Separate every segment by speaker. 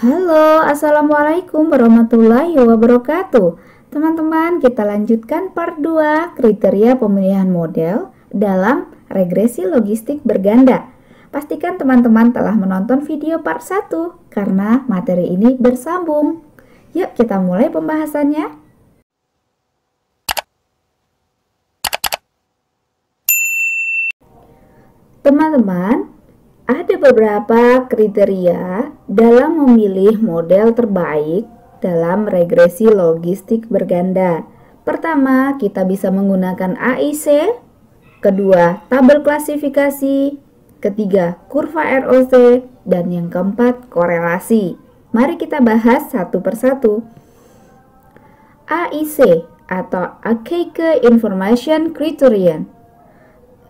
Speaker 1: Halo, Assalamualaikum warahmatullahi wabarakatuh. Teman-teman, kita lanjutkan part 2 kriteria pemilihan model dalam regresi logistik berganda. Pastikan teman-teman telah menonton video part 1 karena materi ini bersambung. Yuk kita mulai pembahasannya. Teman-teman, ada beberapa kriteria dalam memilih model terbaik dalam regresi logistik berganda. Pertama, kita bisa menggunakan AIC. Kedua, tabel klasifikasi. Ketiga, kurva ROC. Dan yang keempat, korelasi. Mari kita bahas satu persatu. AIC atau Akeike Information Criterion.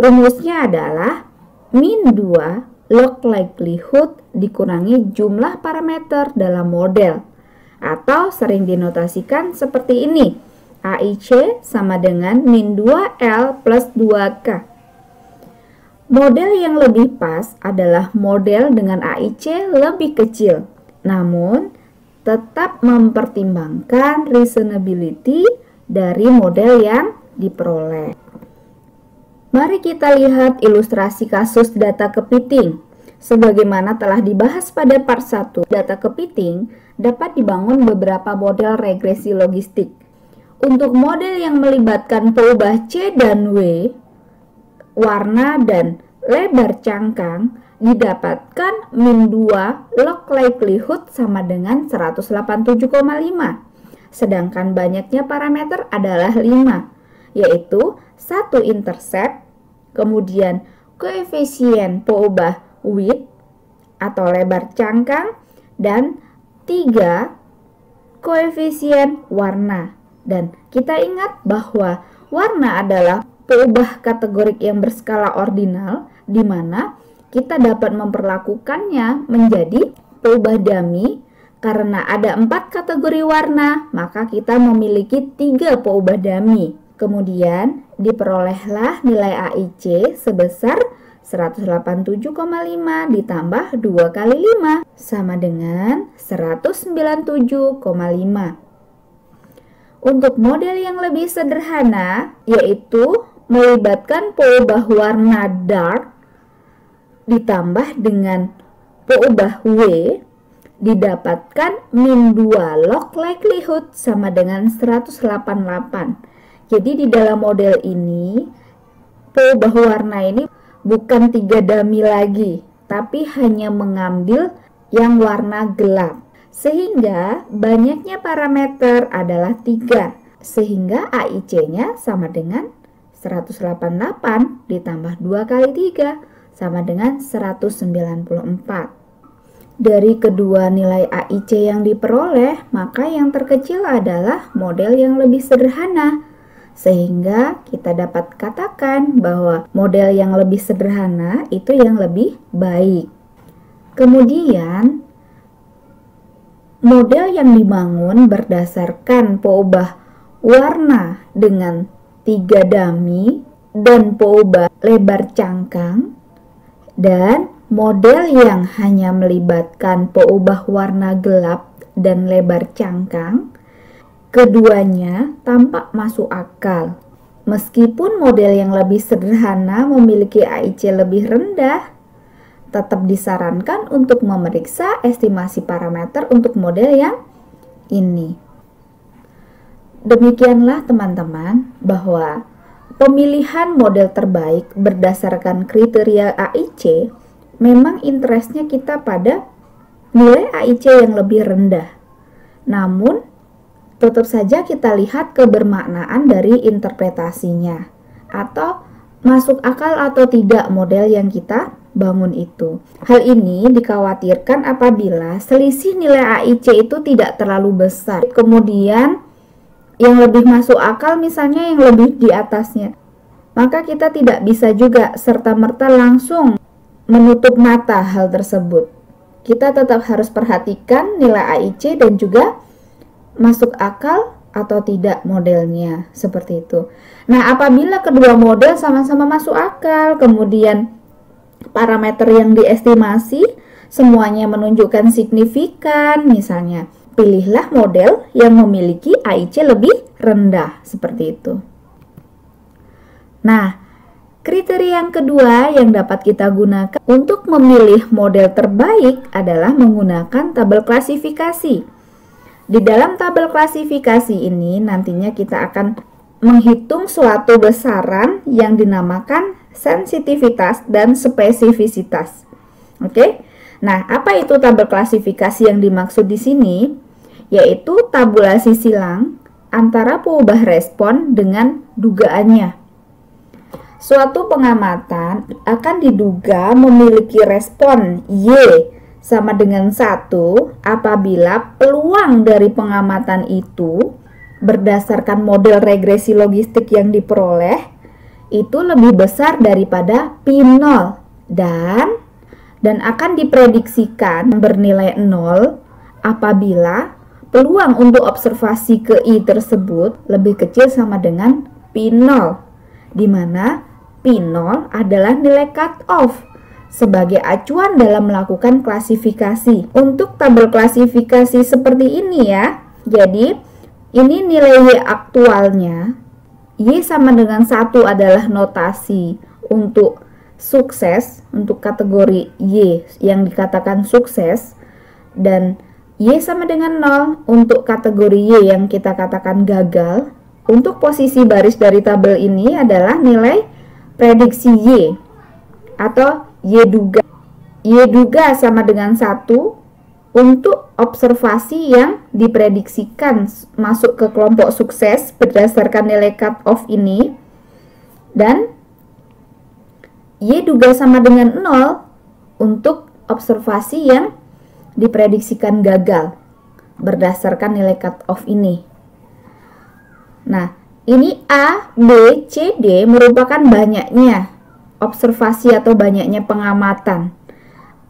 Speaker 1: Rumusnya adalah min 2 log likelihood dikurangi jumlah parameter dalam model, atau sering dinotasikan seperti ini. AIC sama dengan min 2L plus 2K. Model yang lebih pas adalah model dengan AIC lebih kecil, namun tetap mempertimbangkan reasonability dari model yang diperoleh. Mari kita lihat ilustrasi kasus data kepiting. Sebagaimana telah dibahas pada part 1, data kepiting dapat dibangun beberapa model regresi logistik. Untuk model yang melibatkan peubah C dan W, warna dan lebar cangkang didapatkan min 2 log likelihood sama dengan 187,5. Sedangkan banyaknya parameter adalah 5, yaitu 1 intercept, kemudian koefisien peubah width atau lebar cangkang, dan 3 koefisien warna. Dan kita ingat bahwa warna adalah peubah kategorik yang berskala ordinal, di mana kita dapat memperlakukannya menjadi peubah dummy. Karena ada 4 kategori warna, maka kita memiliki 3 peubah dummy. Kemudian diperolehlah nilai AIC sebesar 187,5 ditambah 2 kali 5 sama dengan 197,5. Untuk model yang lebih sederhana, yaitu melibatkan peubah warna dark ditambah dengan peubah W, didapatkan min 2 log likelihood sama dengan 188. Jadi di dalam model ini, peubah warna ini bukan 3 dummy lagi, tapi hanya mengambil yang warna gelap. Sehingga banyaknya parameter adalah 3, sehingga AIC-nya sama dengan 188 ditambah 2 kali 3 sama dengan 194. Dari kedua nilai AIC yang diperoleh, maka yang terkecil adalah model yang lebih sederhana. Sehingga kita dapat katakan bahwa model yang lebih sederhana itu yang lebih baik. Kemudian, model yang dibangun berdasarkan peubah warna dengan 3 dummy dan peubah lebar cangkang, dan model yang hanya melibatkan peubah warna gelap dan lebar cangkang, keduanya tampak masuk akal. Meskipun model yang lebih sederhana memiliki AIC lebih rendah, tetap disarankan untuk memeriksa estimasi parameter untuk model yang ini. Demikianlah teman-teman, bahwa pemilihan model terbaik berdasarkan kriteria AIC memang interestnya kita pada nilai AIC yang lebih rendah. Namun, tetap saja kita lihat kebermaknaan dari interpretasinya, atau masuk akal atau tidak model yang kita bangun itu. Hal ini dikhawatirkan apabila selisih nilai AIC itu tidak terlalu besar. Kemudian yang lebih masuk akal misalnya yang lebih di atasnya. Maka kita tidak bisa juga serta-merta langsung menutup mata hal tersebut. Kita tetap harus perhatikan nilai AIC dan juga masuk akal atau tidak modelnya, seperti itu. Nah, apabila kedua model sama-sama masuk akal, kemudian parameter yang diestimasi semuanya menunjukkan signifikan misalnya, pilihlah model yang memiliki AIC lebih rendah, seperti itu. Nah, kriteria yang kedua yang dapat kita gunakan untuk memilih model terbaik adalah menggunakan tabel klasifikasi. Di dalam tabel klasifikasi ini nantinya kita akan menghitung suatu besaran yang dinamakan sensitivitas dan spesifisitas. Oke? Nah, apa itu tabel klasifikasi yang dimaksud di sini? Yaitu tabulasi silang antara peubah respon dengan dugaannya. Suatu pengamatan akan diduga memiliki respon Y sama dengan 1 apabila peluang dari pengamatan itu berdasarkan model regresi logistik yang diperoleh itu lebih besar daripada P0 dan akan diprediksikan bernilai 0 apabila peluang untuk observasi ke I tersebut lebih kecil sama dengan P0, di mana P0 adalah nilai cut-off sebagai acuan dalam melakukan klasifikasi. Untuk tabel klasifikasi seperti ini ya, jadi ini nilai Y aktualnya, Y sama dengan 1 adalah notasi untuk sukses, untuk kategori Y yang dikatakan sukses, dan Y sama dengan 0 untuk kategori Y yang kita katakan gagal. Untuk posisi baris dari tabel ini adalah nilai prediksi Y atau Y duga. Y duga sama dengan 1 untuk observasi yang diprediksikan masuk ke kelompok sukses berdasarkan nilai cut-off ini, dan Y duga sama dengan 0 untuk observasi yang diprediksikan gagal berdasarkan nilai cut-off ini. Nah, ini A, B, C, D merupakan banyaknya observasi atau banyaknya pengamatan.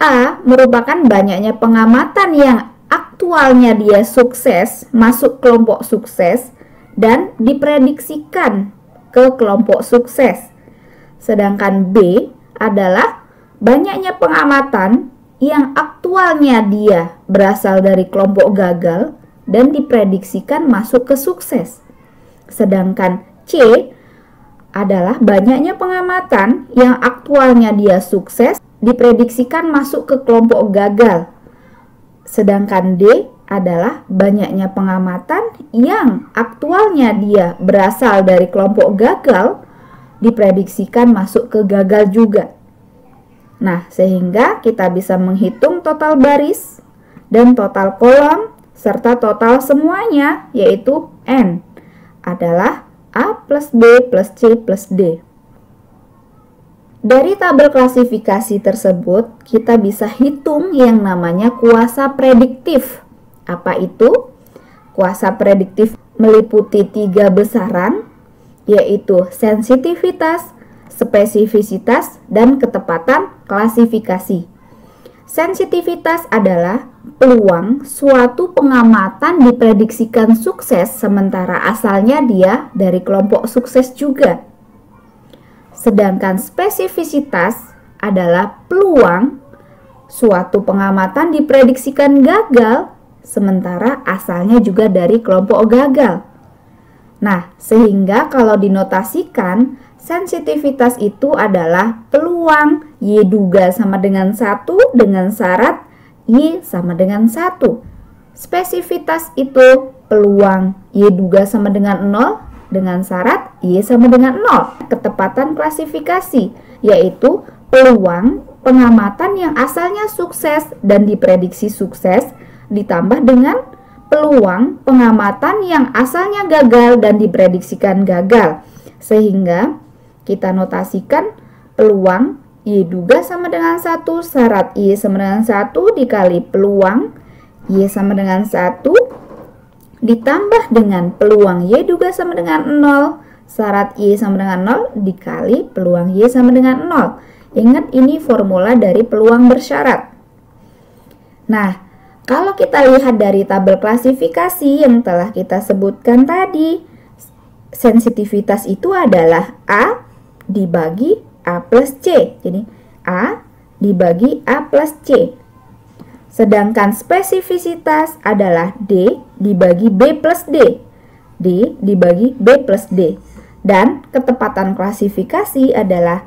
Speaker 1: A merupakan banyaknya pengamatan yang aktualnya dia sukses, masuk kelompok sukses, dan diprediksikan ke kelompok sukses. Sedangkan B adalah banyaknya pengamatan yang aktualnya dia berasal dari kelompok gagal dan diprediksikan masuk ke sukses. Sedangkan C adalah banyaknya pengamatan yang aktualnya dia sukses, diprediksikan masuk ke kelompok gagal. Sedangkan D adalah banyaknya pengamatan yang aktualnya dia berasal dari kelompok gagal, diprediksikan masuk ke gagal juga. Nah, sehingga kita bisa menghitung total baris dan total kolom serta total semuanya, yaitu N adalah A plus B plus C plus D. Dari tabel klasifikasi tersebut, kita bisa hitung yang namanya kuasa prediktif. Apa itu? Kuasa prediktif meliputi 3 besaran, yaitu sensitivitas, spesifisitas, dan ketepatan klasifikasi. Sensitivitas adalah peluang suatu pengamatan diprediksikan sukses sementara asalnya dia dari kelompok sukses juga. Sedangkan spesifisitas adalah peluang suatu pengamatan diprediksikan gagal sementara asalnya juga dari kelompok gagal. Nah, sehingga kalau dinotasikan, sensitivitas itu adalah peluang Y duga sama dengan 1 dengan syarat Y sama dengan 1. Spesifitas itu peluang Y duga sama dengan 0 dengan syarat Y sama dengan 0. Ketepatan klasifikasi, yaitu peluang pengamatan yang asalnya sukses dan diprediksi sukses ditambah dengan peluang pengamatan yang asalnya gagal dan diprediksikan gagal. Sehingga kita notasikan peluang Y duga sama dengan 1, syarat Y sama dengan 1 dikali peluang Y sama dengan 1 ditambah dengan peluang Y duga sama dengan 0, syarat Y sama dengan 0 dikali peluang Y sama dengan 0. Ingat, ini formula dari peluang bersyarat. Nah, kalau kita lihat dari tabel klasifikasi yang telah kita sebutkan tadi, sensitivitas itu adalah A dibagi A plus C. Jadi, A dibagi A plus C. Sedangkan spesifisitas adalah D dibagi B plus D. D dibagi B plus D. Dan ketepatan klasifikasi adalah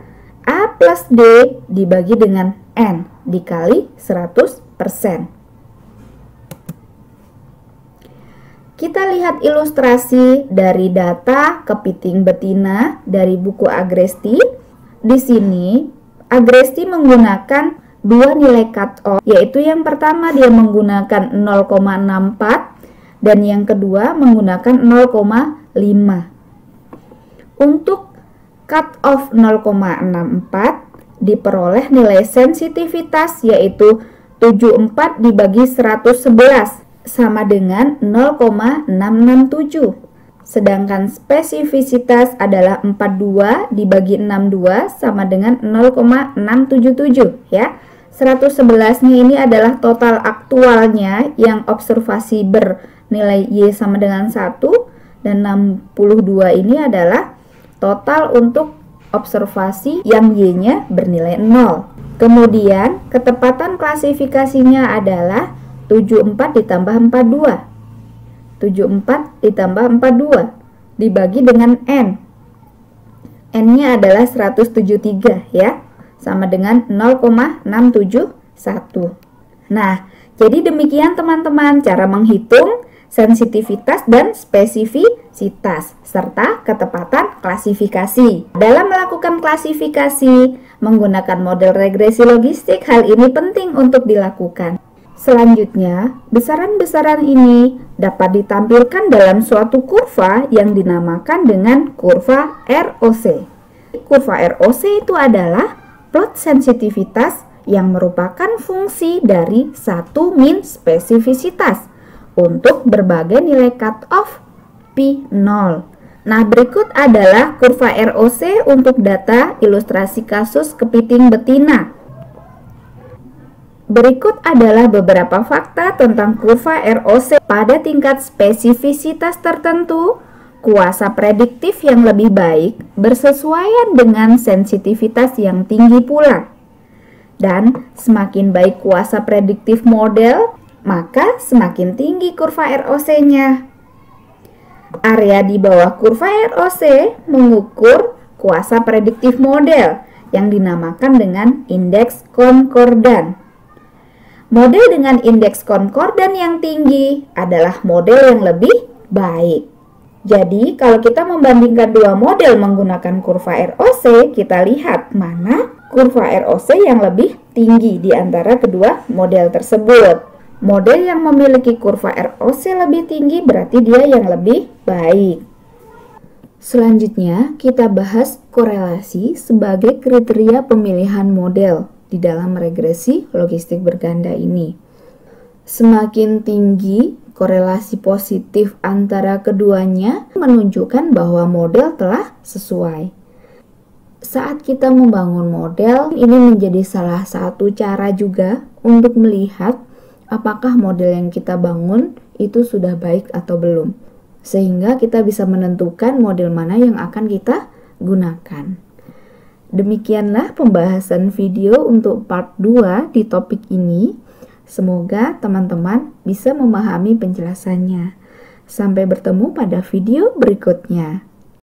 Speaker 1: A plus D dibagi dengan N dikali 100%. Kita lihat ilustrasi dari data kepiting betina dari buku Agresti. Di sini, Agresti menggunakan dua nilai cut-off, yaitu yang pertama dia menggunakan 0,64 dan yang kedua menggunakan 0,5. Untuk cut-off 0,64 diperoleh nilai sensitivitas yaitu 74 dibagi 111 sama dengan 0,667. Sedangkan spesifisitas adalah 42 dibagi 62 sama dengan 0,677 ya. 111-nya ini adalah total aktualnya yang observasi bernilai Y sama dengan 1 dan 62 ini adalah total untuk observasi yang Y-nya bernilai 0. Kemudian ketepatan klasifikasinya adalah 74 ditambah 42. 74 ditambah 42 dibagi dengan N. N-nya adalah 173 ya, sama dengan 0,671. Nah, jadi demikian teman-teman cara menghitung sensitivitas dan spesifisitas serta ketepatan klasifikasi. Dalam melakukan klasifikasi menggunakan model regresi logistik, hal ini penting untuk dilakukan. Selanjutnya, besaran-besaran ini dapat ditampilkan dalam suatu kurva yang dinamakan dengan kurva ROC. Kurva ROC itu adalah plot sensitivitas yang merupakan fungsi dari satu min spesifisitas untuk berbagai nilai cut-off P0. Nah, berikut adalah kurva ROC untuk data ilustrasi kasus kepiting betina. Berikut adalah beberapa fakta tentang kurva ROC. Pada tingkat spesifisitas tertentu, kuasa prediktif yang lebih baik bersesuaian dengan sensitivitas yang tinggi pula. Dan semakin baik kuasa prediktif model, maka semakin tinggi kurva ROC-nya. Area di bawah kurva ROC mengukur kuasa prediktif model yang dinamakan dengan indeks konkordan. Model dengan indeks konkordan yang tinggi adalah model yang lebih baik. Jadi, kalau kita membandingkan dua model menggunakan kurva ROC, kita lihat mana kurva ROC yang lebih tinggi di antara kedua model tersebut. Model yang memiliki kurva ROC lebih tinggi berarti dia yang lebih baik. Selanjutnya, kita bahas korelasi sebagai kriteria pemilihan model di dalam regresi logistik berganda ini. Semakin tinggi korelasi positif antara keduanya menunjukkan bahwa model telah sesuai. Saat kita membangun model, ini menjadi salah satu cara juga untuk melihat apakah model yang kita bangun itu sudah baik atau belum. Sehingga kita bisa menentukan model mana yang akan kita gunakan. Demikianlah pembahasan video untuk part 2 di topik ini. Semoga teman-teman bisa memahami penjelasannya. Sampai bertemu pada video berikutnya.